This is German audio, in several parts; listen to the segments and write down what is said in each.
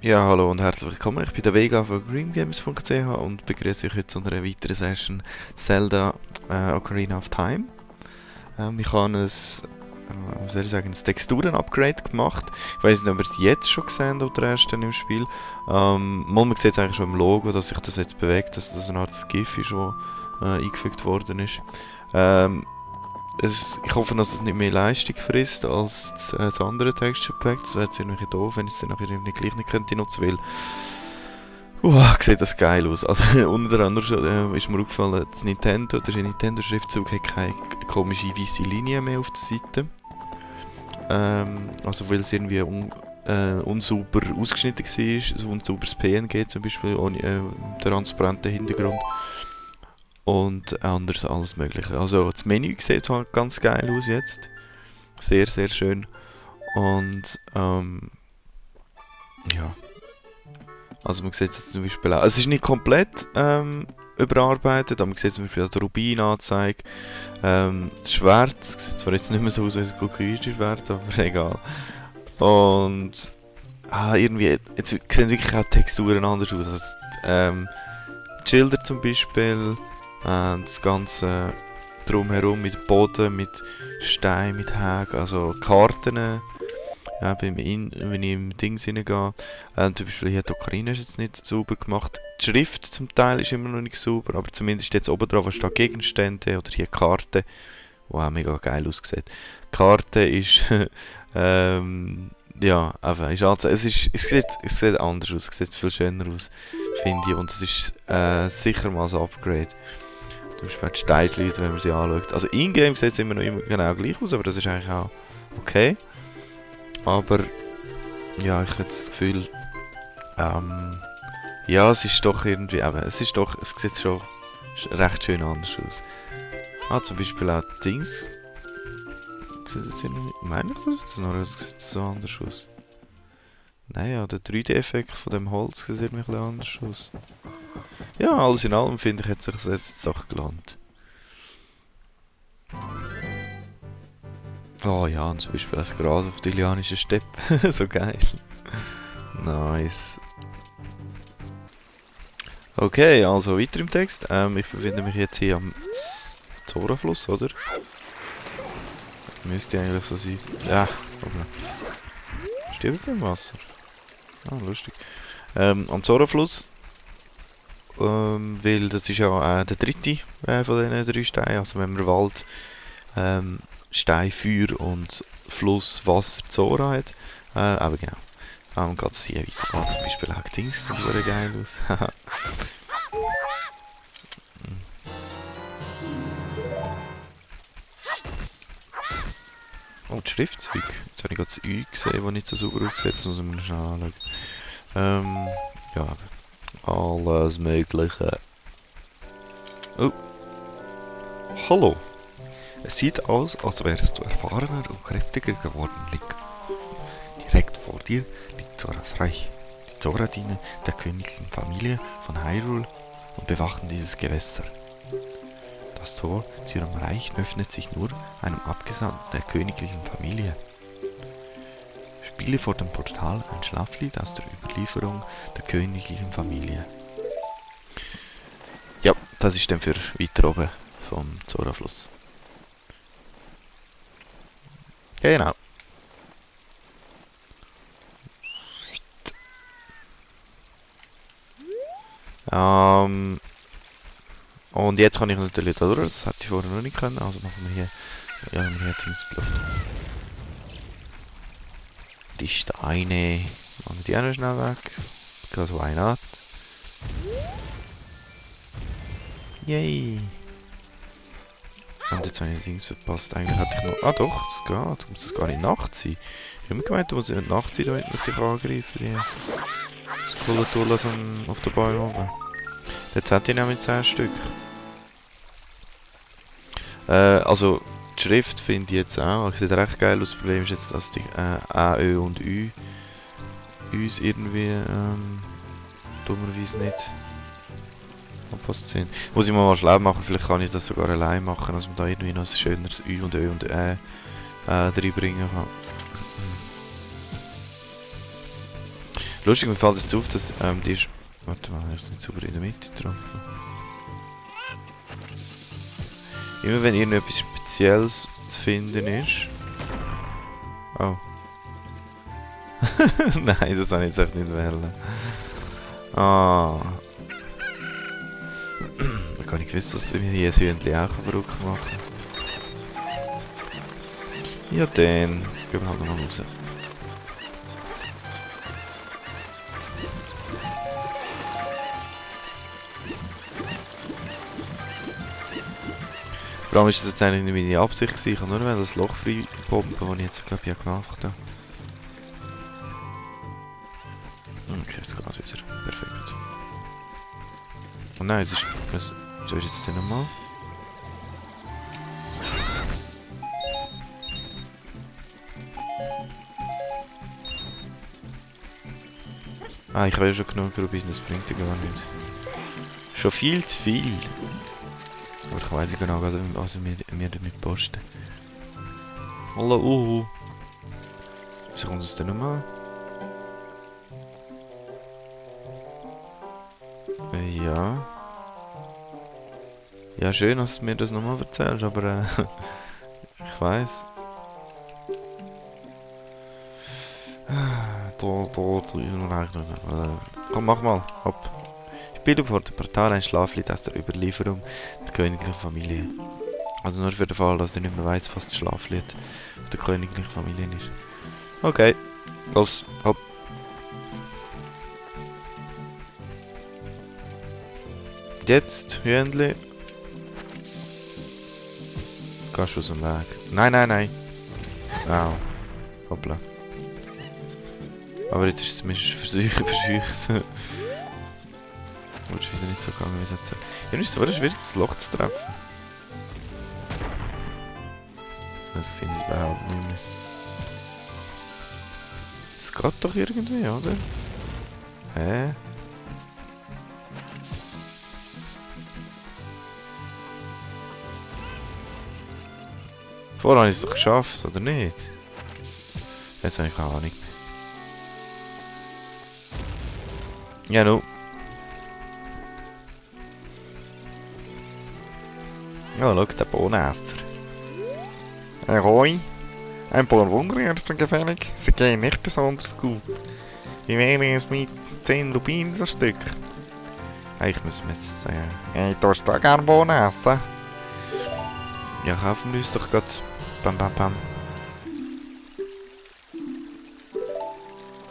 Ja, hallo und herzlich willkommen. Ich bin der Vega von greengames.ch und begrüße euch heute zu einer weiteren Session Zelda Ocarina of Time. Ich habe wie soll ich sagen, ein Texturen-Upgrade gemacht. Ich weiß nicht, ob ihr es jetzt schon gesehen habt oder erst dann im Spiel. Man sieht es eigentlich schon im Logo, dass sich das jetzt bewegt, dass das eine Art GIF ist, das eingefügt worden ist. Ich hoffe, dass es nicht mehr Leistung frisst als das andere Texture Pack. Das wäre jetzt irgendwie doof, wenn ich es dann nachher irgendwie gleich nicht könnte nutzen, weil sieht das geil aus. Also unter anderem ist mir aufgefallen, der Nintendo-Schriftzug hat keine komische weiße Linie mehr auf der Seite. Also weil es irgendwie unsauber ausgeschnitten war, so unsauberes PNG zum Beispiel, ohne transparenten Hintergrund. Und anders alles mögliche. Also das Menü sieht halt ganz geil aus jetzt. Sehr, sehr schön. Und ja. Also man sieht es zum Beispiel auch. Es ist nicht komplett überarbeitet, aber man sieht zum Beispiel auch die Rubinanzeige. Das Schwert, das sieht zwar jetzt nicht mehr so aus wie ein Gokuichi-Schwert, aber egal. Und irgendwie, jetzt sehen wirklich auch die Texturen anders aus. Also, die Schilder zum Beispiel. Das Ganze drumherum mit Boden, mit Stein, mit Hägen, also Karten. Ja, wenn ich im Ding hineingehe. Zum Beispiel hier die Ocarina ist jetzt nicht sauber gemacht. Die Schrift zum Teil ist immer noch nicht sauber, aber zumindest jetzt oben drauf steht Gegenstände oder hier Karte, die auch mega geil aussieht. Die Karte ist ja, einfach, es sieht anders aus, es sieht viel schöner aus, finde ich, und es ist sicher mal ein Upgrade. Zum Beispiel die Steinleute, wenn man sie anschaut. Also in-game sieht es immer genau gleich aus, aber das ist eigentlich auch okay. Aber ja, ich habe das Gefühl, ja, es ist doch irgendwie, es sieht schon recht schön anders aus. Zum Beispiel auch die Dings. Sieht jetzt irgendwie, meine ich das jetzt noch, oder sieht so anders aus? Naja, der 3D-Effekt von dem Holz sieht mir ein bisschen anders aus. Ja, alles in allem finde ich, hat sich das jetzt doch gelohnt. Oh ja, und zum Beispiel das Gras auf der Ilianischen Steppe. So geil. Nice. Okay, also weiter im Text. Ich befinde mich jetzt hier am Zora-Fluss, oder? Müsste eigentlich so sein. Ja, aber. Stirbt im Wasser. Lustig. Am Zora-Fluss. Weil das ist ja der dritte von diesen 3 Steinen. Also wenn man Wald, Stein, Feuer und Fluss, Wasser, Zora hat. Aber genau. Und geht es hier weiter. Zum Beispiel auch die Dings sieht sehr geil aus. Oh, das Schriftzeug. Jetzt habe ich gerade das Ü gesehen, das nicht so sauber aussieht. Das muss man schnell anschauen. Ja, alles Mögliche. Oh. Hallo. Es sieht aus, als wärst du erfahrener und kräftiger geworden, Link. Direkt vor dir liegt Zoras Reich. Die Zora dienen der königlichen Familie von Hyrule und bewachen dieses Gewässer. Das Tor zu ihrem Reich öffnet sich nur einem Abgesandten der königlichen Familie. Spiele vor dem Portal ein Schlaflied aus der Überlieferung der königlichen Familie. Ja, das ist dann für weiter oben vom Zora-Fluss. Genau. Und jetzt kann ich natürlich da durch, das hätte ich vorher noch nicht können, also machen wir hier, ja, wir hier die Luft. Die Steine, machen wir die auch noch schnell weg, because why not? Yay! Und jetzt habe ich das Dings verpasst, eigentlich hätte ich noch, doch, das geht, muss das gar nicht Nacht sein. Ich habe mir gemeint, du musst nicht Nacht sein, damit man dich angreifen, das coole Tool auf den Bäumen oben. Jetzt hätte ich nämlich 10 Stück. Also die Schrift finde ich jetzt auch, sieht recht geil aus. Das Problem ist jetzt, dass die A, Ö und Ü uns irgendwie dummerweise nicht angepasst sind. Muss ich mal schlau machen, vielleicht kann ich das sogar allein machen, dass man da irgendwie noch ein schöneres Ü und Ö und Ä reinbringen kann. Lustig, mir fällt jetzt auf, dass die ist... Warte mal, ich ist nicht sauber in der Mitte getroffen. Immer wenn irgendetwas Spezielles zu finden ist... Oh. Nein, das habe ich jetzt echt nicht wählen. Ah. Da kann ich gewusst, dass wir hier ein Hühnchen auch verrückt machen. Ja dann, gehen wir halt nochmal raus. Vor allem ist das eigentlich nicht meine Absicht gewesen. Ich kann nur das Loch frei pumpen, das ich jetzt glaube ich gemacht habe. Okay, es geht wieder. Perfekt. Oh nein, es ist... Wieso ist jetzt denn nochmal? Ah, ich habe ja schon genug Rubin, das bringt ja gar nicht. Schon viel zu viel. Aber ich weiss genau, was wir damit posten. Hallo, wieso kommt das denn nochmal? Ja. Ja, schön, dass du mir das nochmal erzählst, aber ich weiss. Komm, mach mal, hopp. Ich bilde vor dem Portal ein Schlaflied aus der Überlieferung der königlichen Familie. Also nur für den Fall, dass du nicht mehr weißt, was das Schlaflied der königlichen Familie ist. Okay, los, hopp. Jetzt, Hühnli. Gehst du aus dem Weg. Nein, nein, nein. Au. Hoppla. Aber jetzt ist es zumindest versucht. Wird wieder nicht so gegangen, wie es jetzt. Ja, ist es schwierig, das Loch zu treffen. Das finde ich überhaupt nicht mehr. Es geht doch irgendwie, oder? Hä? Vorher habe ich es doch geschafft, oder nicht? Jetzt habe ich keine Ahnung. Ja, no. Ja, schau, der Bohnenesser. Ahoi. Ein paar Wundererzen gefällig. Sie gehen nicht besonders gut. Wie wäre es mit 10 Rubinen das Stück? Eigentlich müssen wir jetzt sagen. Hey, du hast da gerne Bohnen essen? Ja, kaufen wir uns doch gerade. Bam, bam, bam.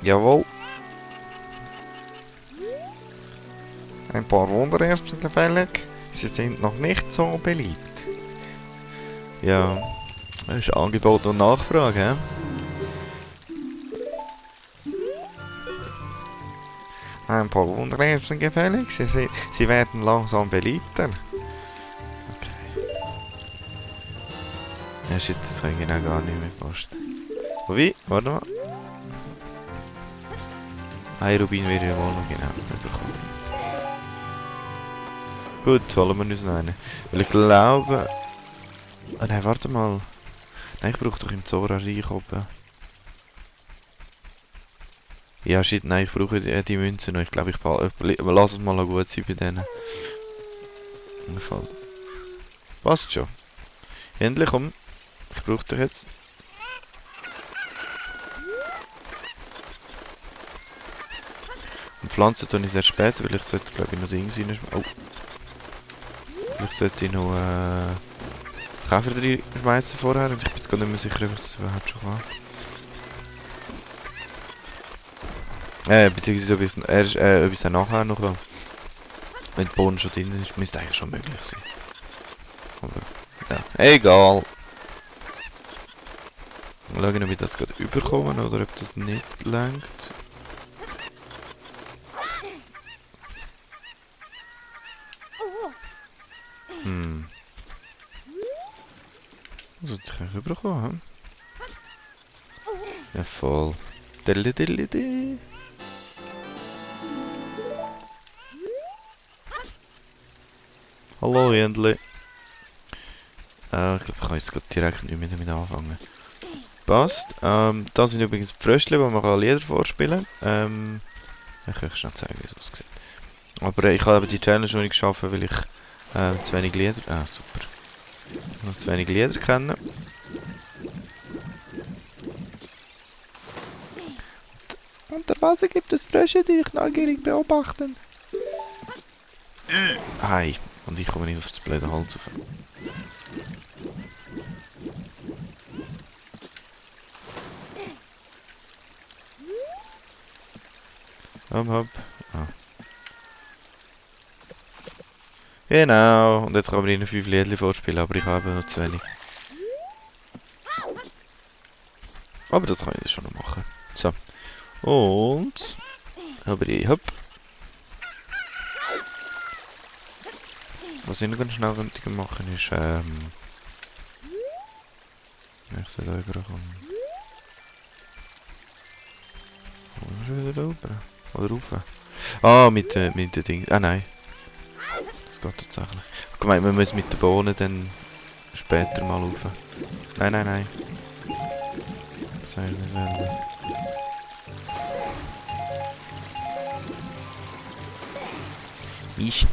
Jawohl. Ein paar Wundererbsen gefällig. Sie sind noch nicht so beliebt. Ja, das ist Angebot und Nachfrage, he? Ein paar Wundererbsen gefällig. Sie werden langsam beliebter. Okay. Ja, shit, das kann ich genau gar nicht mehr posten. Wie? Warte mal. Ein Rubin wäre ja wohl noch genau bekommen. Gut, holen wir uns noch einen. Weil ich glaube... Oh nein, warte mal. Nein, ich brauche doch im Zora reinkommen. Ja, shit, nein, ich brauche die Münzen noch. Ich glaube, lass es mal gut sein bei denen. Im Fall. Passt schon. Endlich, komm. Ich brauche dich jetzt. Und Pflanzen tue ich sehr spät, weil ich sollte, glaube ich, noch Dings rein... Oh. Ich sollte noch Käfer reinschmeißen vorher und ich bin jetzt gar nicht mehr sicher, ob ich das überhaupt schon kann. Beziehungsweise ob ich es dann nachher noch kann. Wenn die Bohnen schon drin ist, müsste eigentlich schon möglich sein. Aber, ja, egal. Mal schauen, ob ich das gerade überkomme oder ob das nicht lenkt. Sollte ich eigentlich überkommen, ja, voll. Dilli. Hallo, Jendli. Ich glaube, ich kann jetzt direkt nicht mehr damit anfangen. Passt. Das sind übrigens die Fröschli, die man Lieder vorspielen kann. Ich kann euch schnell zeigen, wie es aussieht. Aber ich habe die Challenge noch nicht geschafft, weil ich zu wenig Lieder... Ah, super. Noch zu wenig Lieder kenne. Unter Wasser gibt es Frösche, die dich neugierig beobachten. Hi. Und ich komme nicht auf das blöde Holz rauf. Hopp. Ah. Genau. Und jetzt kann man ihnen 5 Liedchen vorspielen, aber ich habe noch zu wenig. Aber das kann ich schon noch machen. So. Und... Hopp. Was ich noch ganz schnell machen ist, ich soll da überkommen. Oder wieder oben? Oder rauf? Ah, mit den Dingen. Ah, nein. Das geht tatsächlich. Ich meine, wir müssen mit den Bohnen dann später mal rauf. Nein. Das soll ich nicht wollen. Mist.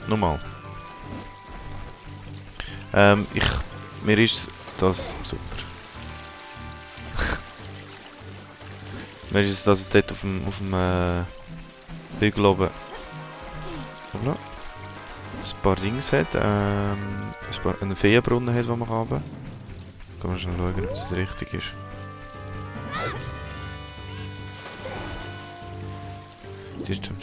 Nochmal. Mir ist das super. Mir ist es, dass es dort auf dem Hügel oben ein paar Dings hat, einen Feenbrunnen hat, den man haben kann. Kann man schon schauen, ob das richtig ist. Die ist zum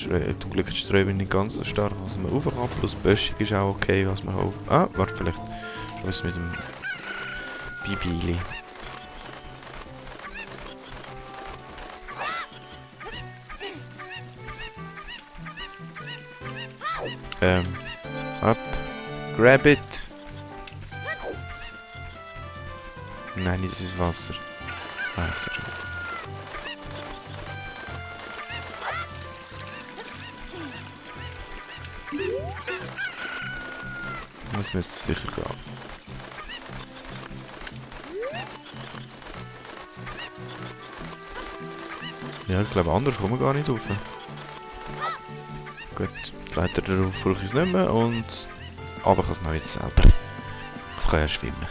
Glück die Strömung nicht ganz so stark, was man rauf kann. Plus Böschung ist auch okay, was man auf... Ah, warte, vielleicht was mit dem Bibili. Up. Grab it. Nein, nicht das Wasser. Ah, das ist schon. Das müsste sicher gehen. Ja, ich glaube, anders kommen wir gar nicht rauf. Gut, die Leiter darauf brauche ich es nicht mehr und... Aber ich kann es noch wieder selber. Es kann ja schwimmen.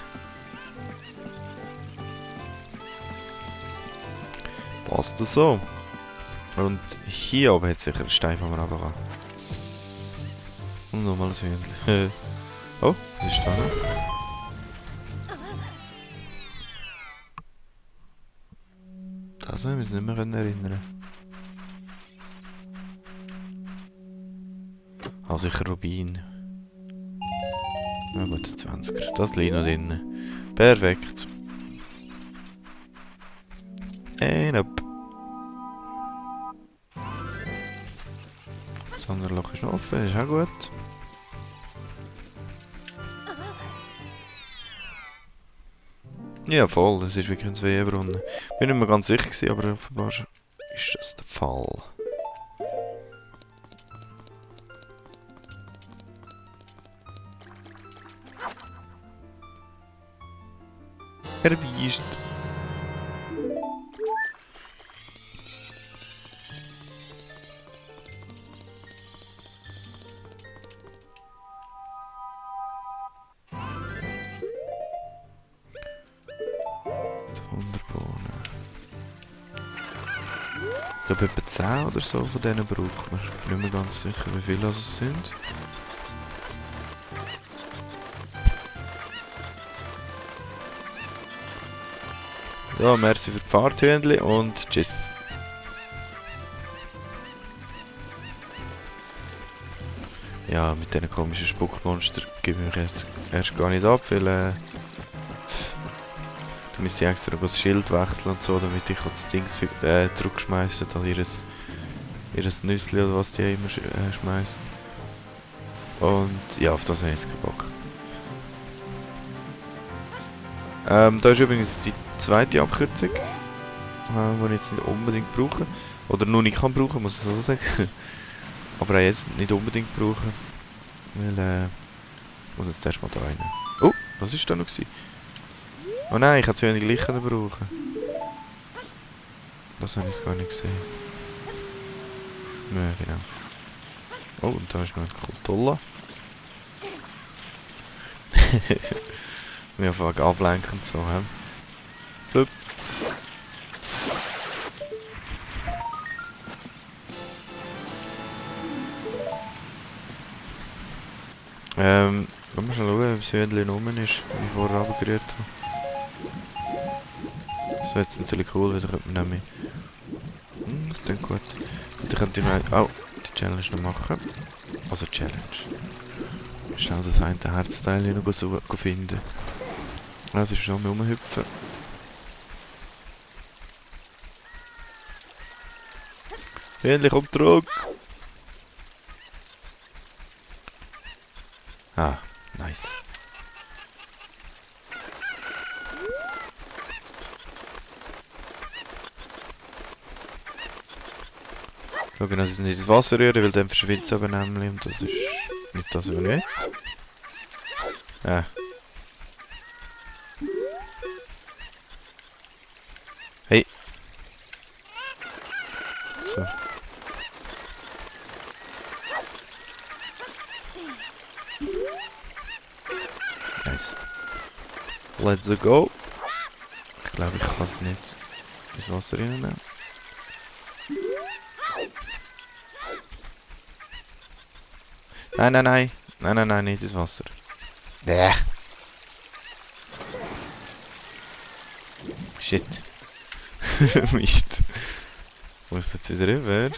Passt das so? Und hier oben hat es sicher einen Stein, den man runter kann. Und nochmal ein Hühnchen. Oh, was ist da noch? Das können wir uns nicht mehr erinnern. Ah, sicher Rubin. Na gut, 20er. Das liegt noch drin. Perfekt. Up. Das andere Loch ist noch offen, ist auch gut. Ja, voll, das ist wirklich ein Zweebrunnen. Bin nicht mehr ganz sicher gewesen, aber offenbar ist das der Fall. Erwischt. Ich glaube etwa 10 oder so von denen braucht man. Ich bin nicht mehr ganz sicher, wie viele es sind. Ja, merci für die Fahrthündchen und tschüss. Ja, mit diesen komischen Spuckmonster gebe ich mich jetzt erst gar nicht ab, weil da müsste ich extra das Schild wechseln und so, damit ich das Ding zurückschmeißen kann, ihres Nüssli oder was die immer schmeißen. Und ja, auf das habe ich jetzt keinen Bock. Da ist übrigens die zweite Abkürzung, die ich jetzt nicht unbedingt brauche. Oder nur nicht kann brauchen, muss ich so sagen. Aber auch jetzt nicht unbedingt brauchen. Weil, ich muss jetzt erstmal da rein. Oh, was war da noch gewesen? Oh nein, ich hätte zu wenig Licht brauchen. Das habe ich jetzt gar nicht gesehen. Ja, genau. Oh, und da ist noch ein Kultulla. Wir fangen ablenken und so, hä? Blub. Lass mal schauen, ob das Hühnchen rum ist, wenn ich vorher runtergerührt habe. Das wäre jetzt natürlich cool, weil dann könnte man nämlich... das klingt gut. Dann könnte ich mal... Oh, die Challenge noch machen. Also Challenge. Schnell das eine Herzteil noch finden. Das ist schon mal rumhüpfen. Hühnchen, komm zurück! Ah, nice. Schauen, dass ich es nicht ins Wasser rühre, weil dann verschwindet es aber nämlich und das ist nicht das, was ich will. Ja. Hey. So. Nice. Let's go. Ich glaube, ich kann es nicht ins Wasser reinnehmen. Nein, nein, nein. Nein, nein, nein, nicht ins Wasser. Bäh. Shit. Mist. Muss jetzt wieder rüber?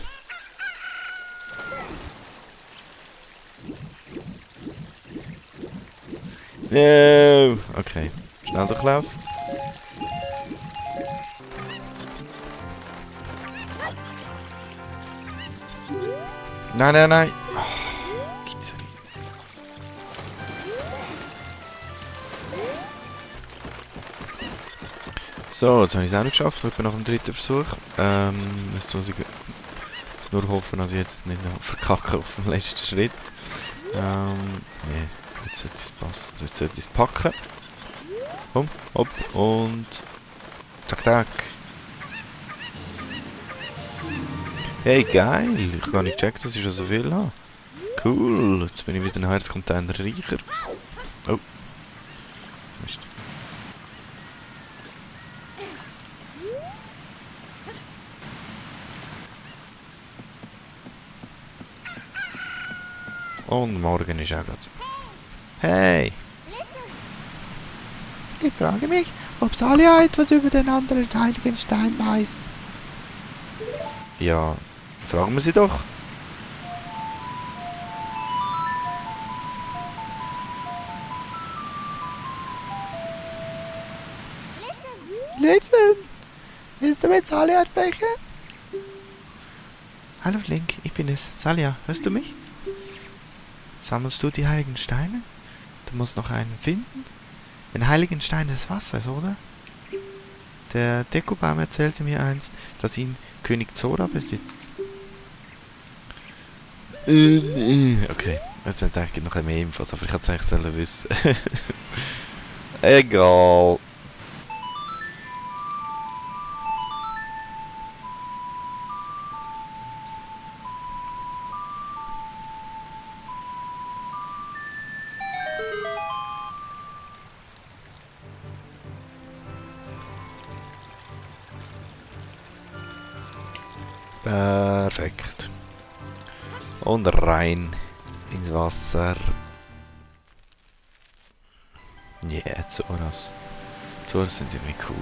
No. Okay. Schnell durchlaufen. Nein, nein, nein. Oh, gibt's ja nicht. So, jetzt habe ich es auch noch geschafft. Ich bin nach dem dritten Versuch. Jetzt muss ich nur hoffen, dass ich jetzt nicht noch verkacke auf dem letzten Schritt. Nee, jetzt sollte es passen. Also jetzt sollte ich es packen. Komm, hopp und... Tack, tack. Hey, geil! Ich habe gar nicht gecheckt, dass ich schon so viel habe. Cool, jetzt bin ich wieder ein Herzcontainer reicher. Oh. Mist. Und morgen ist auch gerade. Hey! Ich frage mich, ob Salia etwas über den anderen heiligen Stein weiß. Ja, fragen wir sie doch. Listen! Willst du mit Salia sprechen? Hallo Link, ich bin es. Salia, hörst du mich? Sammelst du die heiligen Steine? Du musst noch einen finden. Ein heiligen Stein des Wassers, oder? Der Dekobaum erzählte mir einst, dass ihn König Zora besitzt. Okay, jetzt denke ich noch mehr Infos, aber ich hätte es eigentlich selber wissen. Egal. Perfekt. Und rein ins Wasser. Yeah, Zoras. Zoras sind irgendwie cool.